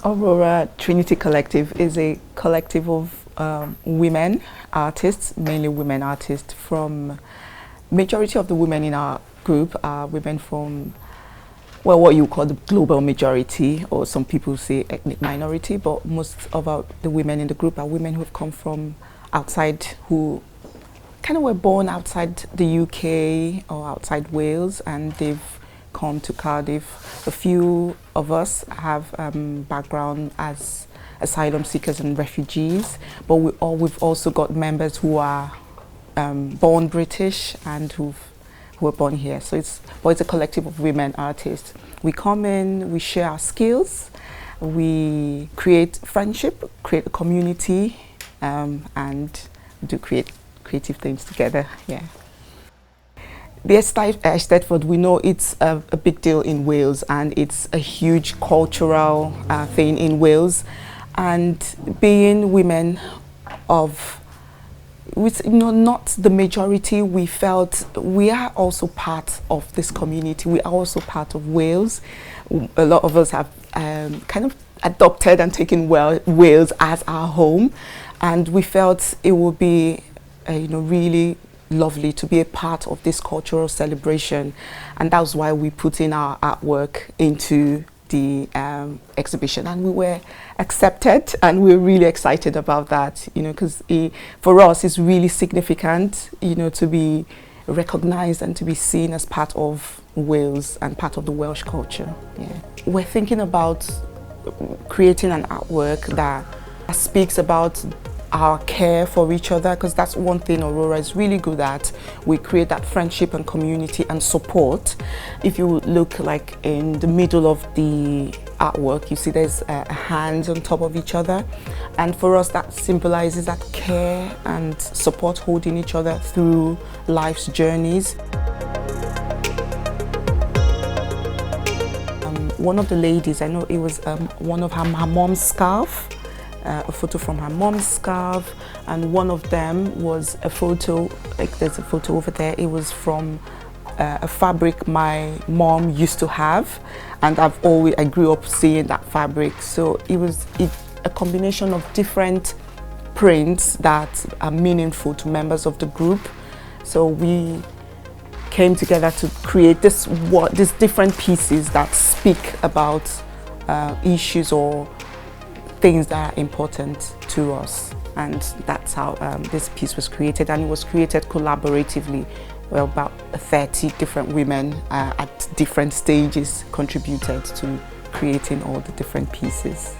Aurora Trinity Collective is a collective of women artists, mainly women artists from, majority of the women in our group are women from, well, what you call the global majority, or some people say ethnic minority, but most of the women in the group are women who've come from outside, who kind of were born outside the UK or outside Wales, and they've come to Cardiff. A few of us have background as asylum seekers and refugees, but we've also got members who are born British and who were born here. So it's a collective of women artists. We come in, we share our skills, we create friendship, create a community, and do creative things together. Yeah. The Eisteddfod, we know it's a big deal in Wales, and it's a huge cultural thing in Wales. And being women of, not the majority, we felt we are also part of this community. We are also part of Wales. A lot of us have kind of adopted and taken Wales as our home, and we felt it would be really lovely to be a part of this cultural celebration, and that was why we put in our artwork into the exhibition, and we were accepted, and we're really excited about that, because for us it's really significant, to be recognized and to be seen as part of Wales and part of the Welsh culture. Yeah. We're thinking about creating an artwork that speaks about our care for each other, because that's one thing Aurora is really good at. We create that friendship and community and support. If you look like in the middle of the artwork, you see there's hands on top of each other, and for us that symbolizes that care and support, holding each other through life's journeys. One of the ladies, I know it was one of her mom's scarf, a photo from her mom's scarf, and one of them was a photo, like there's a photo over there, it was from a fabric my mom used to have, and I grew up seeing that fabric, so it was a combination of different prints that are meaningful to members of the group. So we came together to create these different pieces that speak about issues or things that are important to us, and that's how this piece was created, and it was created collaboratively. Well, about 30 different women at different stages contributed to creating all the different pieces.